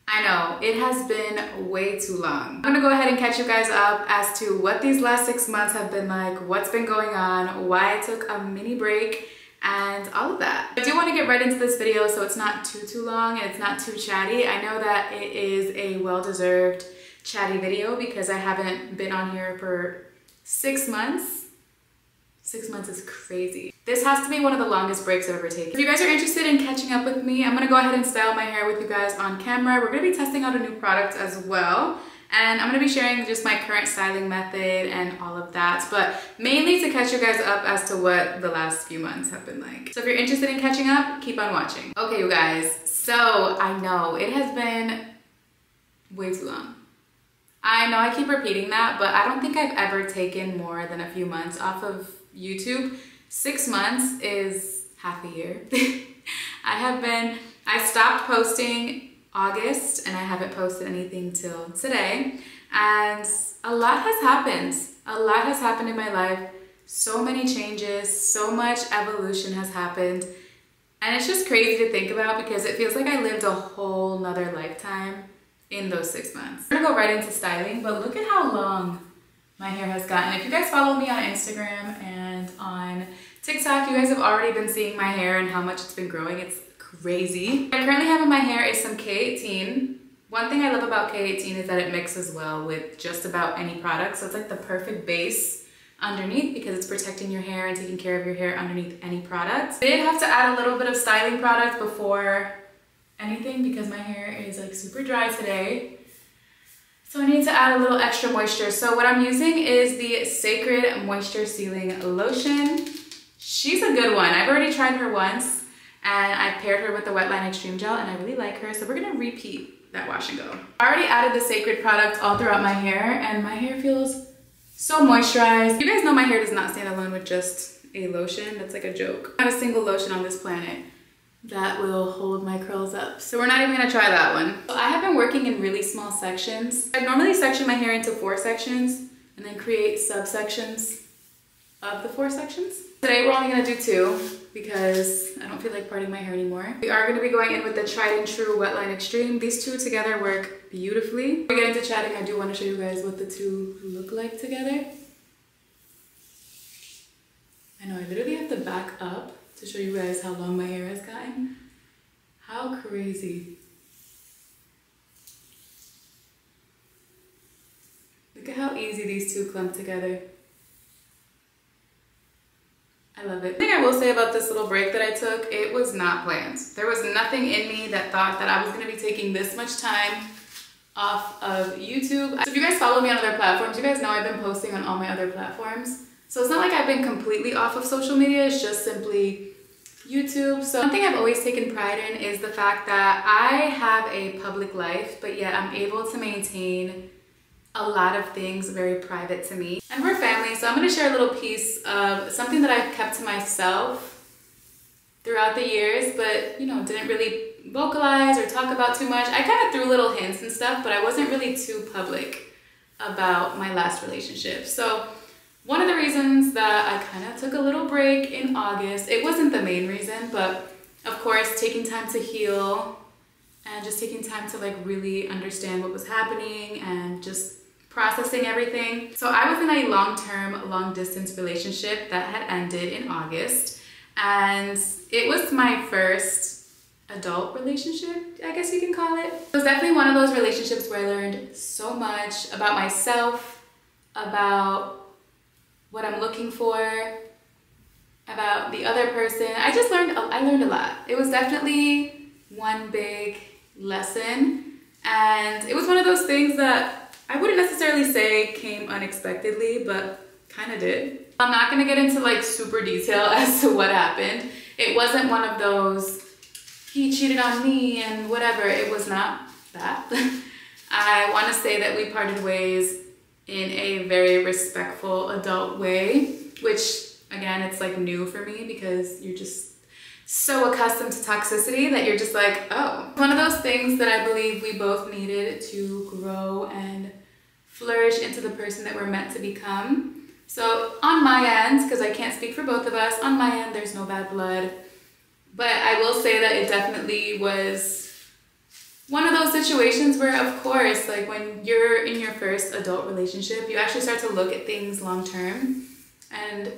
I know, it has been way too long. I'm gonna go ahead and catch you guys up as to what these last 6 months have been like, what's been going on, why I took a mini break, and all of that. I do want to get right into this video so it's not too long and it's not too chatty. I know that it is a well-deserved chatty video because I haven't been on here for 6 months. 6 months is crazy. This has to be one of the longest breaks I've ever taken. If you guys are interested in catching up with me, I'm gonna go ahead and style my hair with you guys on camera. We're gonna be testing out a new product as well. And I'm gonna be sharing just my current styling method and all of that, but mainly to catch you guys up as to what the last few months have been like. So if you're interested in catching up, keep on watching. Okay, you guys, so I know it has been way too long. I know I keep repeating that, but I don't think I've ever taken more than a few months off of YouTube. 6 months is half a year. I stopped posting August and I haven't posted anything till today. And a lot has happened. A lot has happened in my life. So many changes, so much evolution has happened. And it's just crazy to think about because it feels like I lived a whole nother lifetime in those 6 months. I'm gonna go right into styling, but look at how long my hair has gotten. If you guys follow me on Instagram and on TikTok, you guys have already been seeing my hair and how much it's been growing. It's crazy. What I currently have in my hair is some K18. One thing I love about K18 is that it mixes well with just about any product. So it's like the perfect base underneath because it's protecting your hair and taking care of your hair underneath any product. I did have to add a little bit of styling product before anything because my hair is like super dry today. So I need to add a little extra moisture. So what I'm using is the Cecred Moisture Sealing Lotion. She's a good one. I've already tried her once and I paired her with the Wetline Xtreme Gel and I really like her. So we're gonna repeat that wash and go. I already added the Cecred product all throughout my hair and my hair feels so moisturized. You guys know my hair does not stand alone with just a lotion. That's like a joke. Not a single lotion on this planet that will hold my curls up. So we're not even gonna try that one. So I have been working in really small sections. I normally section my hair into 4 sections and then create subsections of the 4 sections. Today we're only gonna do 2 because I don't feel like parting my hair anymore. We are gonna be going in with the tried and true Wetline Xtreme. These 2 together work beautifully. Before we get into chatting, I do wanna show you guys what the 2 look like together. I know I literally have to back up to show you guys how long my hair has gotten. How crazy. Look at how easy these 2 clump together. I love it. The thing I will say about this little break that I took, it was not planned. There was nothing in me that thought that I was gonna be taking this much time off of YouTube. So if you guys follow me on other platforms, you guys know I've been posting on all my other platforms. So it's not like I've been completely off of social media, it's just simply YouTube. So one thing I've always taken pride in is the fact that I have a public life, but yet I'm able to maintain a lot of things very private to me. And we're family, so I'm gonna share a little piece of something that I've kept to myself throughout the years, but you know, didn't really vocalize or talk about too much. I kind of threw little hints and stuff, but I wasn't really too public about my last relationship. So one of the reasons that I kind of took a little break in August, it wasn't the main reason, but of course, taking time to heal and just taking time to like really understand what was happening and just processing everything. So I was in a long-term, long-distance relationship that had ended in August, and it was my first adult relationship, I guess you can call it. It was definitely one of those relationships where I learned so much about myself, about what I'm looking for, about the other person. I learned a lot. It was definitely one big lesson, and it was one of those things that I wouldn't necessarily say came unexpectedly, but kind of did. I'm not gonna get into like super detail as to what happened. It wasn't one of those, he cheated on me and whatever. It was not that. I want to say that we parted ways in a very respectful adult way, which again, it's like new for me because you're just so accustomed to toxicity that you're just like, oh. One of those things that I believe we both needed to grow and flourish into the person that we're meant to become. So on my end, because I can't speak for both of us, on my end, there's no bad blood. But I will say that it definitely was one of those situations where, of course, like when you're in your first adult relationship, you actually start to look at things long term. And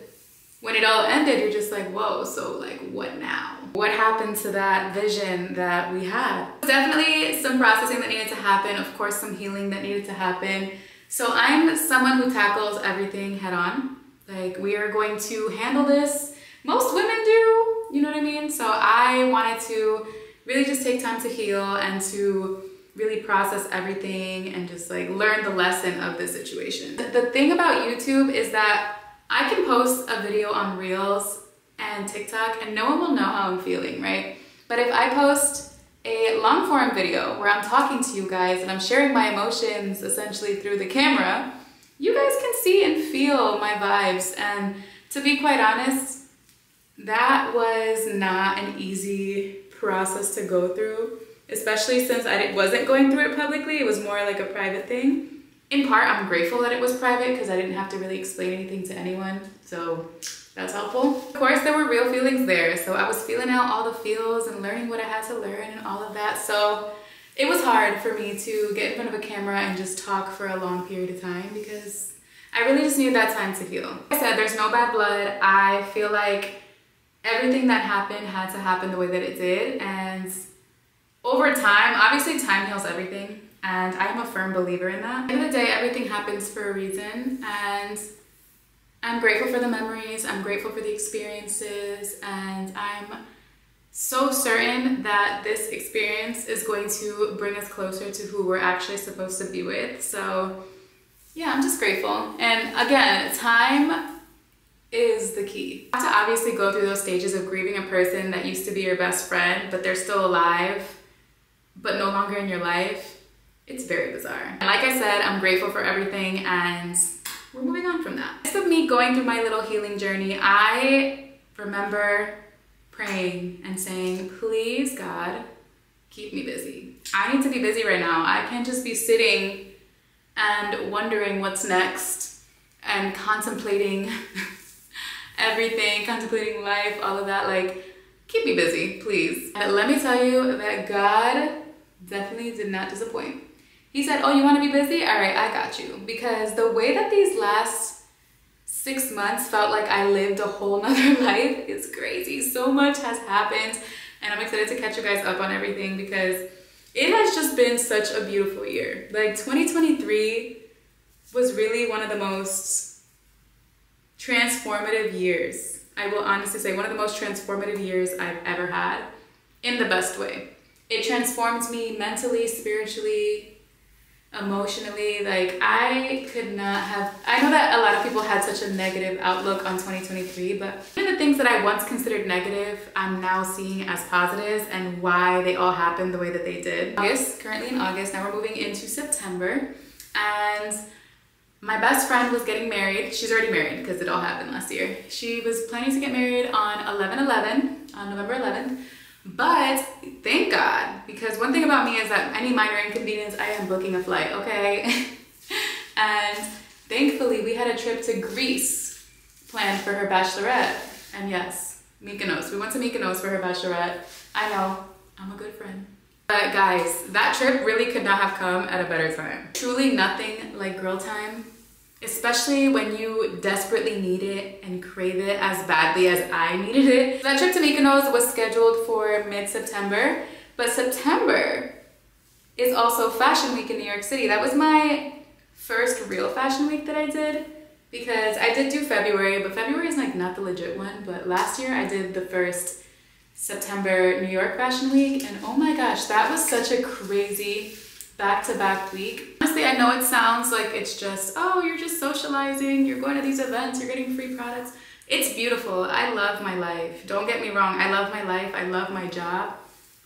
when it all ended, you're just like, whoa, so like what now? What happened to that vision that we had? Definitely some processing that needed to happen. Of course, some healing that needed to happen. So I'm someone who tackles everything head on. Like, we are going to handle this. Most women do, you know what I mean? So I wanted to really just take time to heal and to really process everything and just like learn the lesson of this situation. The thing about YouTube is that I can post a video on Reels and TikTok and no one will know how I'm feeling, right? But if I post a long form video where I'm talking to you guys and I'm sharing my emotions essentially through the camera, you guys can see and feel my vibes. And to be quite honest, that was not an easy process to go through, especially since I wasn't going through it publicly. It was more like a private thing. In part, I'm grateful that it was private because I didn't have to really explain anything to anyone, so that's helpful. Of course, there were real feelings there, so I was feeling out all the feels and learning what I had to learn and all of that. So it was hard for me to get in front of a camera and just talk for a long period of time because I really just needed that time to heal. Like I said, there's no bad blood. I feel like everything that happened had to happen the way that it did, and over time, obviously time heals everything, and I'm a firm believer in that. At the end of the day, everything happens for a reason, and I'm grateful for the memories, I'm grateful for the experiences, and I'm so certain that this experience is going to bring us closer to who we're actually supposed to be with. So yeah, I'm just grateful. And again, time is the key. You have to obviously go through those stages of grieving a person that used to be your best friend, but they're still alive, but no longer in your life. It's very bizarre. And like I said, I'm grateful for everything and we're moving on from that. Instead of me going through my little healing journey, I remember praying and saying, please God, keep me busy. I need to be busy right now. I can't just be sitting and wondering what's next and contemplating everything, contemplating life, all of that. Like, keep me busy, please. And let me tell you that God definitely did not disappoint. He said, oh, you want to be busy? All right, I got you. Because the way that these last 6 months felt like I lived a whole nother life is crazy. So much has happened and I'm excited to catch you guys up on everything because it has just been such a beautiful year. Like 2023 was really one of the most transformative years. I will honestly say one of the most transformative years I've ever had in the best way. It transformed me mentally, spiritually, emotionally. Like I could not have, I know that a lot of people had such a negative outlook on 2023, but even the things that I once considered negative, I'm now seeing as positives and why they all happened the way that they did. Currently in August, now we're moving into September, and my best friend was getting married. She's already married because it all happened last year. She was planning to get married on 11/11, on November 11th. But thank God, because one thing about me is that any minor inconvenience, I am booking a flight, okay? And thankfully, we had a trip to Greece planned for her bachelorette. And yes, Mykonos. We went to Mykonos for her bachelorette. I know, I'm a good friend. But guys, that trip really could not have come at a better time. Truly nothing like girl time, especially when you desperately need it and crave it as badly as I needed it. That trip to Mykonos was scheduled for mid-September, but September is also Fashion Week in New York City. That was my first real Fashion Week that I did, because I did do February, but February is like not the legit one. But last year I did the first September New York Fashion Week, and oh my gosh, that was such a crazy back-to-back week. Honestly, I know it sounds like it's just, oh, you're just socializing, you're going to these events, you're getting free products. It's beautiful. I love my life. Don't get me wrong. I love my life. I love my job.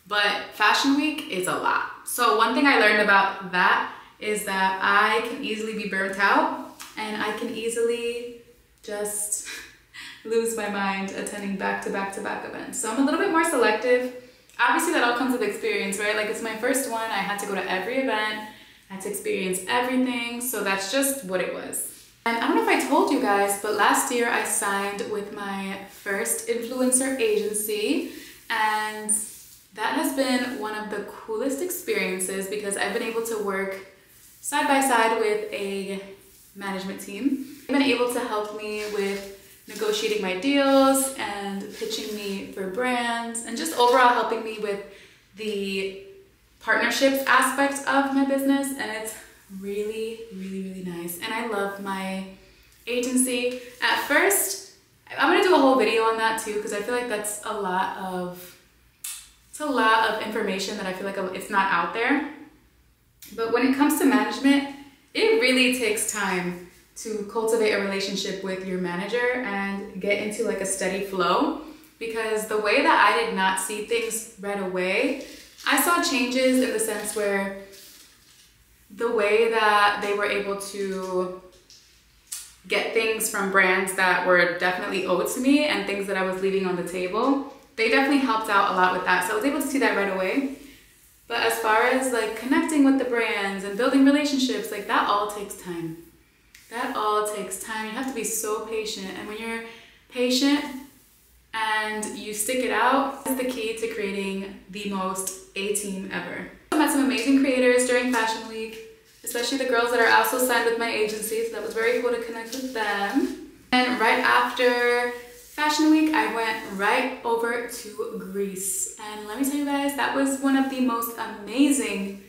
But Fashion Week is a lot. So one thing I learned about that is that I can easily be burnt out and I can easily just lose my mind attending back-to-back-to-back events. So I'm a little bit more selective. Obviously that all comes with experience, right? Like it's my first one. I had to go to every event. I had to experience everything. So that's just what it was. And I don't know if I told you guys, but last year I signed with my first influencer agency, and that has been one of the coolest experiences because I've been able to work side by side with a management team. They've been able to help me with negotiating my deals and pitching me for brands and just overall helping me with the partnerships aspect of my business, and it's really, really, really nice. And I love my agency. At first, I'm gonna do a whole video on that too because I feel like that's a lot of information that I feel like it's not out there. But when it comes to management, it really takes time to cultivate a relationship with your manager and get into like a steady flow, because the way that I did not see things right away, I saw changes in the sense where the way that they were able to get things from brands that were definitely owed to me and things that I was leaving on the table, they definitely helped out a lot with that. So I was able to see that right away. But as far as like connecting with the brands and building relationships, like that all takes time. That all takes time. You have to be so patient. And when you're patient and you stick it out, that's the key to creating the most A-team ever. I met some amazing creators during Fashion Week, especially the girls that are also signed with my agency, so that was very cool to connect with them. And right after Fashion Week, I went right over to Greece. And let me tell you guys, that was one of the most amazing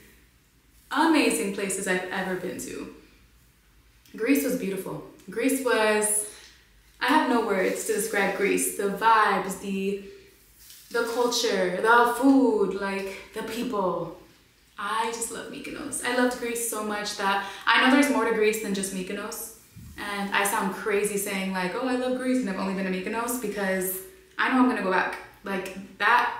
places I've ever been to. Greece was beautiful. Greece was, I have no words to describe Greece. The vibes, the culture, the food, like the people. I just love Mykonos. I loved Greece so much that I know there's more to Greece than just Mykonos. And I sound crazy saying like, oh, I love Greece and I've only been to Mykonos, because I know I'm gonna go back. Like, that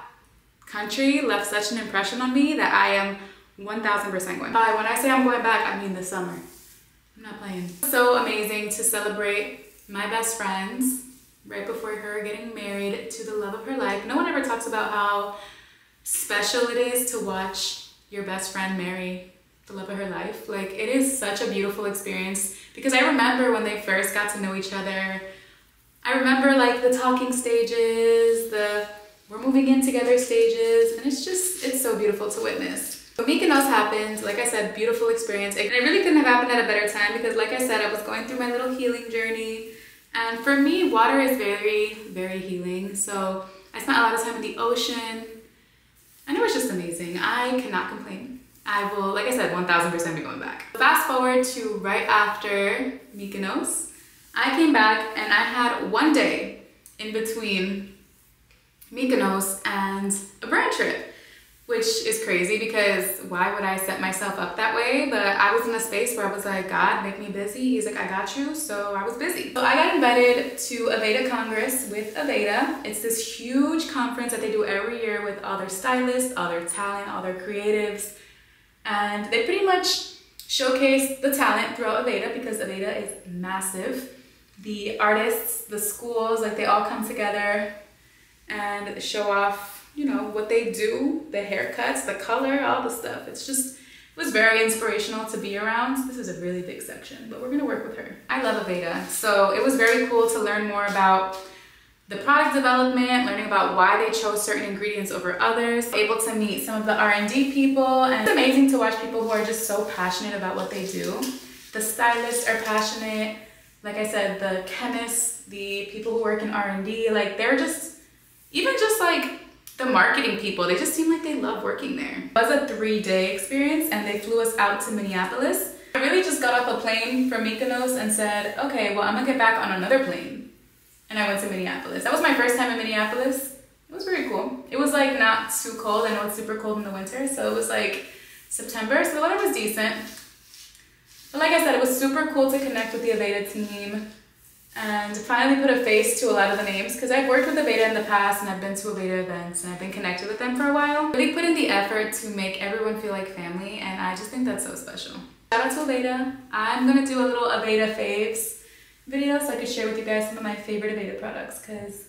country left such an impression on me that I am 1000% going back. When I say I'm going back, I mean this summer. I'm not playing. So amazing to celebrate my best friends right before her getting married to the love of her life. No one ever talks about how special it is to watch your best friend marry the love of her life. Like, it is such a beautiful experience, because I remember when they first got to know each other, I remember like the talking stages, the we're moving in together stages, and it's so beautiful to witness. So Mykonos happened, like I said, beautiful experience. And it really couldn't have happened at a better time because, like I said, I was going through my little healing journey. And for me, water is very, very healing. So I spent a lot of time in the ocean, and it was just amazing. I cannot complain. I will, like I said, 1000% be going back. Fast forward to right after Mykonos, I came back and I had one day in between Mykonos and a brand trip, which is crazy because why would I set myself up that way? But I was in a space where I was like, God, make me busy. He's like, I got you. So I was busy. So I got invited to Aveda Congress with Aveda. It's this huge conference that they do every year with all their stylists, all their talent, all their creatives. And they pretty much showcase the talent throughout Aveda because Aveda is massive. The artists, the schools, like they all come together and show off, you know, what they do, the haircuts, the color, all the stuff. It was very inspirational to be around. This is a really big section, but we're gonna work with her. I love Aveda. So it was very cool to learn more about the product development, learning about why they chose certain ingredients over others, able to meet some of the R&D people, and it's amazing to watch people who are just so passionate about what they do. The stylists are passionate. Like I said, the chemists, the people who work in R&D, like they're just, even just like the marketing people, they just seem like they love working there. It was a 3-day experience and they flew us out to Minneapolis. I really just got off a plane from Mykonos and said, okay, well, I'm gonna get back on another plane. And I went to Minneapolis. That was my first time in Minneapolis. It was very cool. It was like not too cold. I know it's super cold in the winter, so it was like September, so the weather was decent. But like I said, it was super cool to connect with the Aveda team and finally put a face to a lot of the names, because I've worked with Aveda in the past and I've been to Aveda events and I've been connected with them for a while. Really put in the effort to make everyone feel like family, and I just think that's so special. Shout out to Aveda. I'm gonna do a little Aveda faves video so I could share with you guys some of my favorite Aveda products because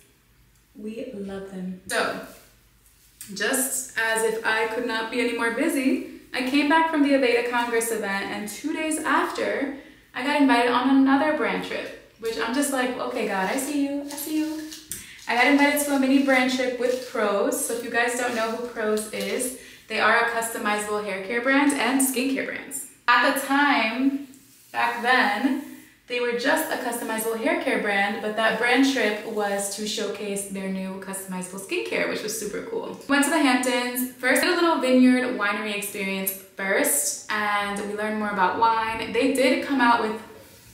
we love them. So, just as if I could not be any more busy, I came back from the Aveda Congress event, and 2 days after, I got invited on another brand trip, which I'm just like, okay, God, I see you, I see you. I got invited to a mini brand trip with Prose. So if you guys don't know who Prose is, they are a customizable hair care brand and skincare brands. At the time, back then, they were just a customizable hair care brand, but that brand trip was to showcase their new customizable skincare, which was super cool. Went to the Hamptons, first did a little vineyard winery experience first, and we learned more about wine. They did come out with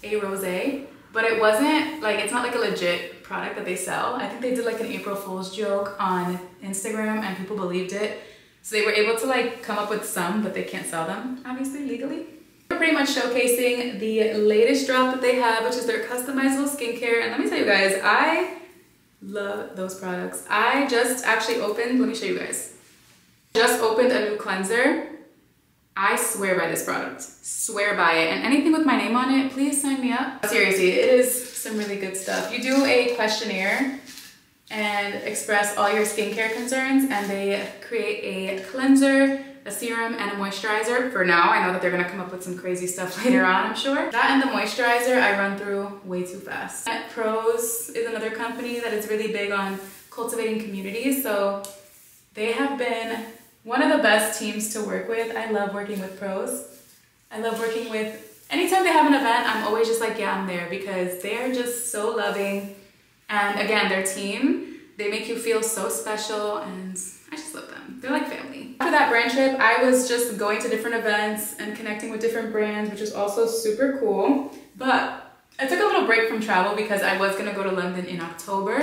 a rosé, but it wasn't like, it's not like a legit product that they sell. I think they did like an April Fool's joke on Instagram and people believed it. So they were able to like come up with some, but they can't sell them, obviously, legally. We're pretty much showcasing the latest drop that they have, which is their customizable skincare. And let me tell you guys, I love those products. I just actually opened, let me show you guys. Just opened a new cleanser. I swear by this product, swear by it. And anything with my name on it, please sign me up. Seriously, it is some really good stuff. You do a questionnaire and express all your skincare concerns, and they create a cleanser, a serum, and a moisturizer. For now, I know that they're gonna come up with some crazy stuff later on, I'm sure. That and the moisturizer I run through way too fast. Prose is another company that is really big on cultivating communities, so they have been one of the best teams to work with. I love working with Prose. I love working with, anytime they have an event, I'm always just like, yeah, I'm there, because they're just so loving. And again, their team, they make you feel so special, and I just love them. They're like family. After that brand trip, I was just going to different events and connecting with different brands, which was also super cool. But I took a little break from travel because I was gonna go to London in October.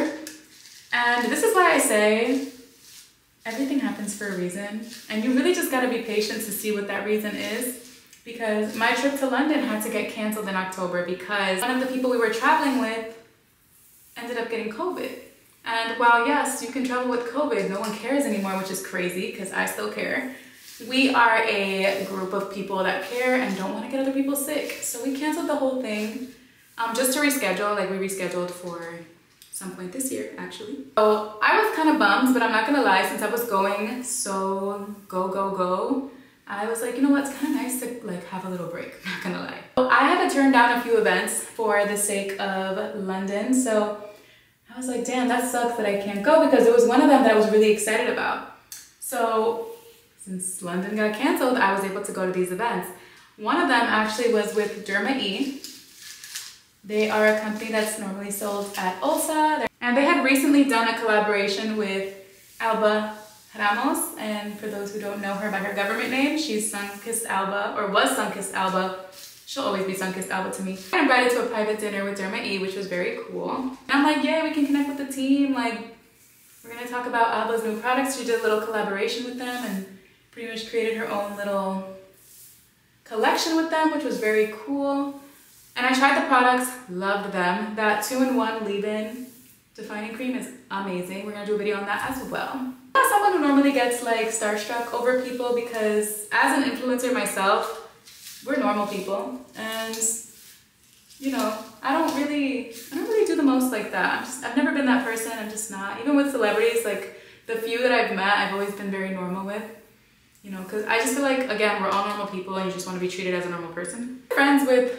And this is why I say, everything happens for a reason. And you really just gotta be patient to see what that reason is. Because my trip to London had to get canceled in October because one of the people we were traveling with ended up getting COVID. And while yes, you can travel with COVID, no one cares anymore, which is crazy because I still care. We are a group of people that care and don't want to get other people sick. So we canceled the whole thing just to reschedule. Like we rescheduled for some point this year, actually. So I was kind of bummed, but I'm not gonna lie, since I was going so go, I was like, you know what, it's kind of nice to like have a little break, not gonna lie. So I had to turn down a few events for the sake of London. So I was like, damn, that sucks that I can't go, because there was one of them that I was really excited about. So since London got canceled, I was able to go to these events. One of them actually was with Derma E. They are a company that's normally sold at Ulta. And they had recently done a collaboration with Alba Ramos. And for those who don't know her by her government name, she's Sunkissed Alba, or was Sunkissed Alba. She'll always be Sunkissed Alba to me. I got invited to a private dinner with Derma E, which was very cool. And I'm like, yeah, we can connect with the team. Like, we're gonna talk about Alba's new products. She did a little collaboration with them and pretty much created her own little collection with them, which was very cool. And I tried the products, loved them. That 2-in-1 leave-in defining cream is amazing. We're gonna do a video on that as well. I'm not someone who normally gets like starstruck over people, because as an influencer myself, we're normal people, and you know, I don't really do the most like that. I've never been that person. I'm just not. Even with celebrities, like the few that I've met, I've always been very normal with, you know, because I just feel like, again, we're all normal people and you just want to be treated as a normal person. Friends with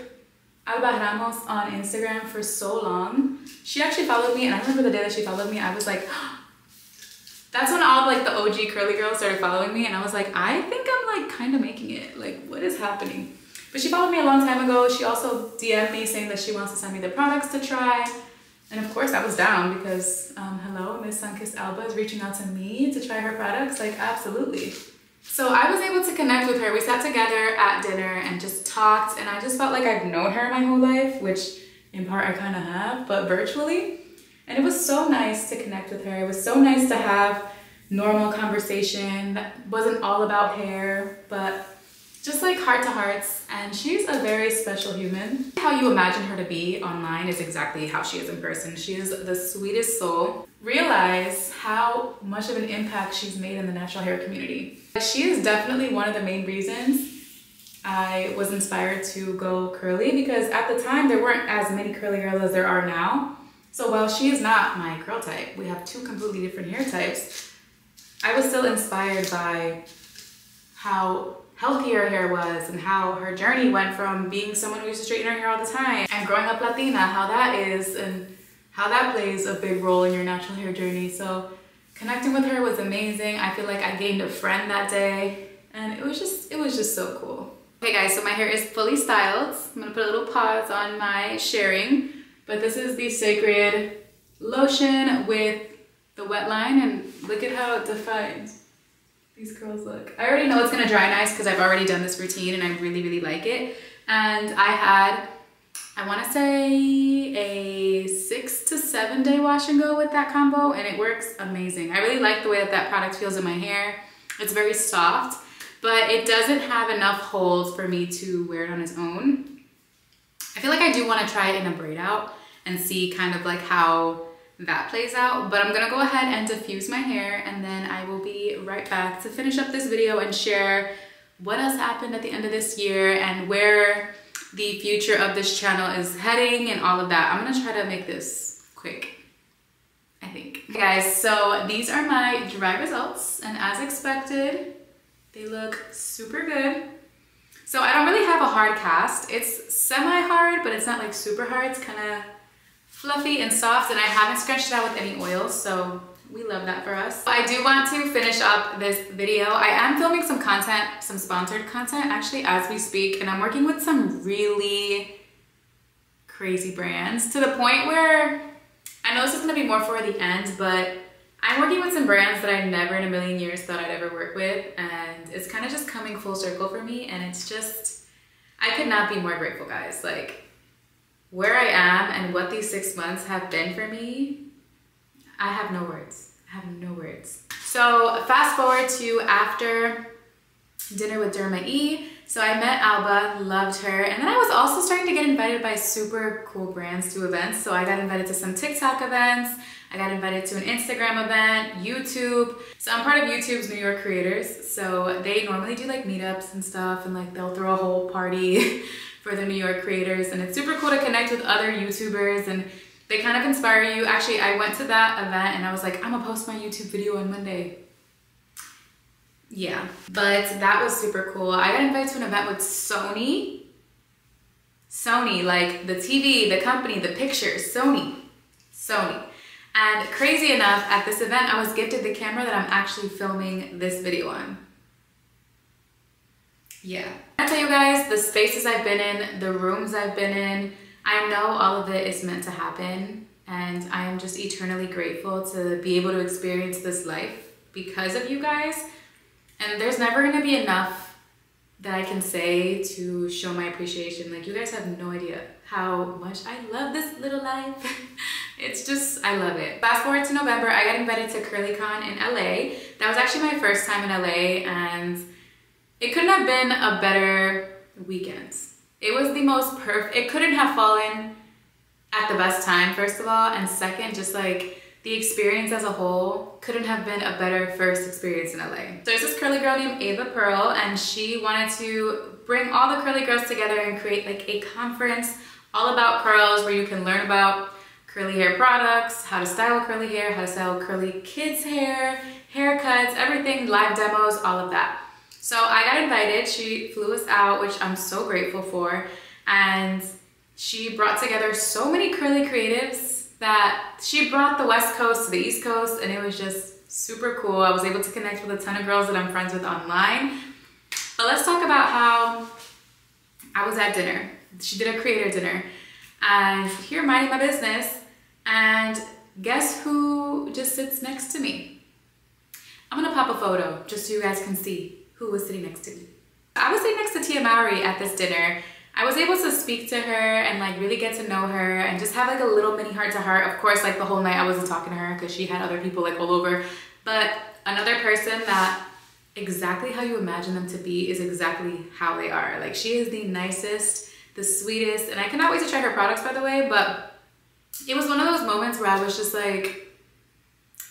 Alba Ramos on Instagram for so long. She actually followed me, and I remember the day that she followed me, I was like, that's when all like the OG curly girls started following me, and I was like, I think I'm like kind of making it. Like, what is happening? But she followed me a long time ago. She also DM'd me saying that she wants to send me the products to try. And of course I was down, because hello, Miss Sunkissed Alba is reaching out to me to try her products. Like, absolutely. So I was able to connect with her. We sat together at dinner and just talked, and I just felt like I've known her my whole life, which in part I kind of have, but virtually. And it was so nice to connect with her. It was so nice to have normal conversation that wasn't all about hair, but just like heart to hearts. And she's a very special human. How you imagine her to be online is exactly how she is in person. She is the sweetest soul. Realize how much of an impact she's made in the natural hair community. She is definitely one of the main reasons I was inspired to go curly, because at the time there weren't as many curly girls as there are now. So while she is not my curl type, we have two completely different hair types, I was still inspired by how healthy her hair was and how her journey went from being someone who used to straighten her hair all the time and growing up Latina, how that is, and how that plays a big role in your natural hair journey. So connecting with her was amazing. I feel like I gained a friend that day, and it was just so cool. Okay guys, so my hair is fully styled. I'm gonna put a little pause on my sharing, but this is the Cecred Lotion with the Wetline, and look at how defined these curls look. I already know it's gonna dry nice because I've already done this routine and I really, really like it. And I had, I wanna say a 6 to 7 day wash and go with that combo, and it works amazing. I really like the way that that product feels in my hair. It's very soft, but it doesn't have enough hold for me to wear it on its own. I feel like I do wanna try it in a braid out and see kind of like how that plays out, but I'm gonna go ahead and diffuse my hair, and then I will be right back to finish up this video and share what else happened at the end of this year and where the future of this channel is heading and all of that. I'm gonna try to make this quick, I think. Okay guys, so these are my dry results, and as expected, they look super good. So I don't really have a hard cast. It's semi-hard, but it's not like super hard. It's kind of fluffy and soft, and I haven't scratched it out with any oils, so we love that for us. I do want to finish up this video. I am filming some content, some sponsored content actually as we speak, and I'm working with some really crazy brands to the point where I know this is gonna be more for the end, but I'm working with some brands that I never in a million years thought I'd ever work with, and it's kind of just coming full circle for me, and it's just, I could not be more grateful, guys. Like, where I am and what these 6 months have been for me, I have no words. I have no words. So fast forward to after dinner with Derma E. So I met Alba, loved her, and then I was also starting to get invited by super cool brands to events. So I got invited to some TikTok events, I got invited to an Instagram event, YouTube. So I'm part of YouTube's New York creators. So they normally do like meetups and stuff, and like they'll throw a whole party for the New York creators, and it's super cool to connect with other YouTubers, and they kind of inspire you. Actually, I went to that event and I was like, I'm gonna post my YouTube video on Monday. Yeah, but that was super cool. I got invited to an event with Sony, like the TV, the company, the pictures, Sony. And crazy enough, at this event, I was gifted the camera that I'm actually filming this video on. Yeah. I tell you guys, the spaces I've been in, the rooms I've been in, I know all of it is meant to happen, and I am just eternally grateful to be able to experience this life because of you guys. And there's never gonna be enough that I can say to show my appreciation. Like, you guys have no idea how much I love this little life. It's just, I love it. Fast forward to November, I got invited to Curlelia in LA. That was actually my first time in LA, and it couldn't have been a better weekend. It was the most perfect, it couldn't have fallen at the best time, first of all, and second, just like the experience as a whole couldn't have been a better first experience in LA. So there's this curly girl named Ava Pearl, and she wanted to bring all the curly girls together and create like a conference all about curls where you can learn about curly hair products, how to style curly hair, how to style curly kids hair, haircuts, everything, live demos, all of that. So I got invited, she flew us out, which I'm so grateful for, and she brought together so many curly creatives that she brought the West Coast to the East Coast, and it was just super cool. I was able to connect with a ton of girls that I'm friends with online. But let's talk about how I was at dinner. She did a creator dinner, and here minding my business, and guess who just sits next to me? I'm gonna pop a photo just so you guys can see who was sitting next to me. I was sitting next to Tia Mowry at this dinner. I was able to speak to her and like really get to know her and just have like a little mini heart to heart. Of course, like the whole night I wasn't talking to her because she had other people like all over, but another person that exactly how you imagine them to be is exactly how they are. Like, she is the nicest, the sweetest, and I cannot wait to try her products, by the way, but it was one of those moments where I was just like,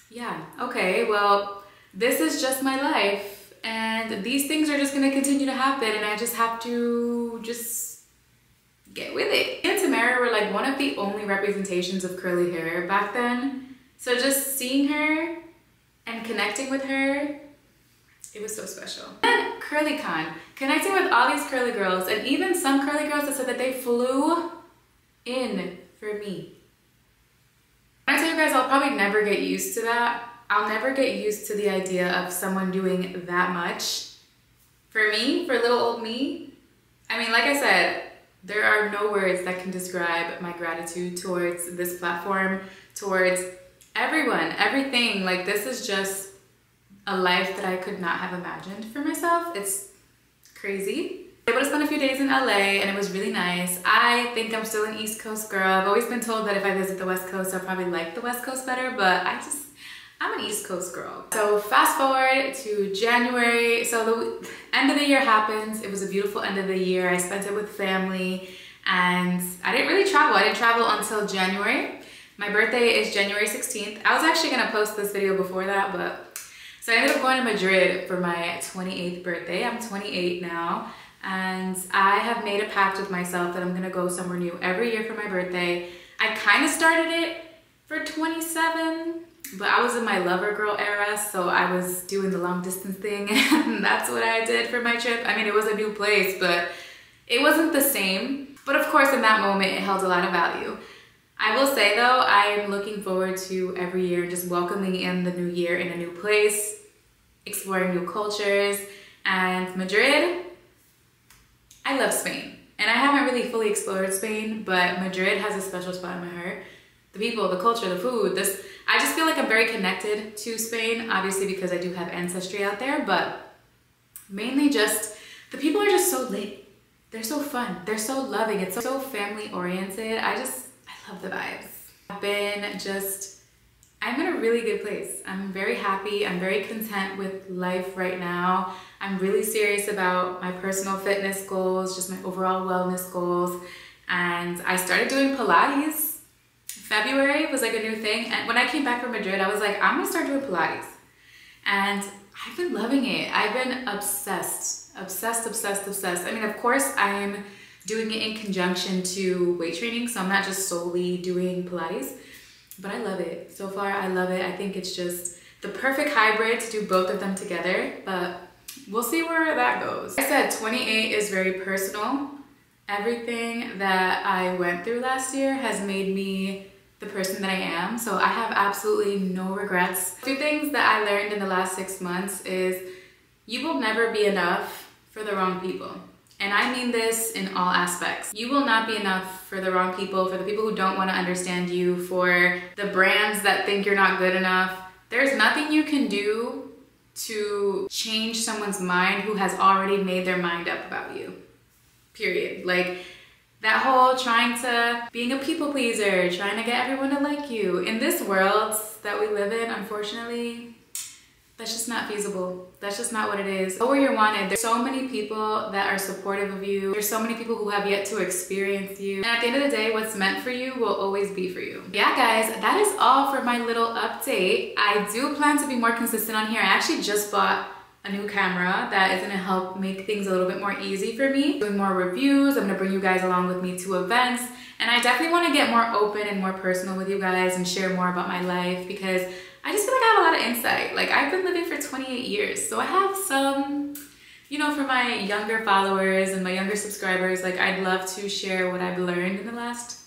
yeah, okay, well, this is just my life. And these things are just gonna continue to happen, and I just have to just get with it. Me and Tamara were like one of the only representations of curly hair back then. So just seeing her and connecting with her, it was so special. And CurlyCon, connecting with all these curly girls, and even some curly girls that said that they flew in for me. you guys, I'll probably never get used to that. I'll never get used to the idea of someone doing that much for me, for little old me. I mean, like I said, there are no words that can describe my gratitude towards this platform, towards everyone, everything. Like, this is just a life that I could not have imagined for myself. It's crazy. I was able to spend a few days in LA and it was really nice. I think I'm still an East Coast girl. I've always been told that if I visit the West Coast, I'll probably like the West Coast better, but I'm an East Coast girl. So fast forward to January. So the end of the year happens. It was a beautiful end of the year. I spent it with family and I didn't really travel. I didn't travel until January. My birthday is January 16th. I was actually gonna post this video before that, but so I ended up going to Madrid for my 28th birthday. I'm 28 now. And I have made a pact with myself that I'm gonna go somewhere new every year for my birthday. I kind of started it for 27, but I was in my lover girl era, so I was doing the long distance thing, and that's what I did for my trip. I mean, it was a new place, but it wasn't the same. But of course, in that moment, it held a lot of value. I will say though, I am looking forward to every year just welcoming in the new year in a new place, exploring new cultures, and Madrid, I love Spain. And I haven't really fully explored Spain, but Madrid has a special spot in my heart. The people, the culture, the food, I just feel like I'm very connected to Spain, obviously because I do have ancestry out there, but mainly just, the people are just so lit. They're so fun. They're so loving. It's so family oriented. I love the vibes. I'm in a really good place. I'm very happy. I'm very content with life right now. I'm really serious about my personal fitness goals, just my overall wellness goals. And I started doing Pilates. February was like a new thing. And when I came back from Madrid, I was like, I'm gonna start doing Pilates. And I've been loving it. I've been obsessed. I mean, of course, I'm doing it in conjunction to weight training. So I'm not just solely doing Pilates. But I love it. So far, I love it. I think it's just the perfect hybrid to do both of them together, but we'll see where that goes. Like I said, 28 is very personal. Everything that I went through last year has made me the person that I am, so I have absolutely no regrets. Two things that I learned in the last 6 months is you will never be enough for the wrong people. And I mean this in all aspects. You will not be enough for the wrong people, for the people who don't want to understand you, for the brands that think you're not good enough. There's nothing you can do to change someone's mind who has already made their mind up about you. Period. Like that whole being a people pleaser, trying to get everyone to like you. In this world that we live in, unfortunately, that's just not feasible. That's just not what it is. Go where you're wanted. There's so many people that are supportive of you. There's so many people who have yet to experience you. And at the end of the day, what's meant for you will always be for you. Yeah, guys, that is all for my little update. I do plan to be more consistent on here. I actually just bought a new camera that is gonna help make things a little bit more easy for me. Doing more reviews, I'm gonna bring you guys along with me to events. And I definitely wanna get more open and more personal with you guys and share more about my life because I just feel like I have a lot of insight. Like I've been living for 28 years. So I have some, you know, for my younger followers and my younger subscribers, like I'd love to share what I've learned in the last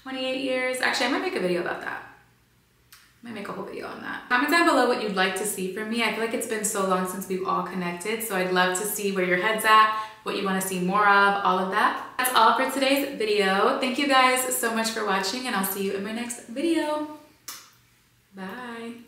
28 years. Actually, I might make a video about that. I might make a whole video on that. Comment down below what you'd like to see from me. I feel like it's been so long since we've all connected. So I'd love to see where your head's at, what you want to see more of, all of that. That's all for today's video. Thank you guys so much for watching and I'll see you in my next video. Bye.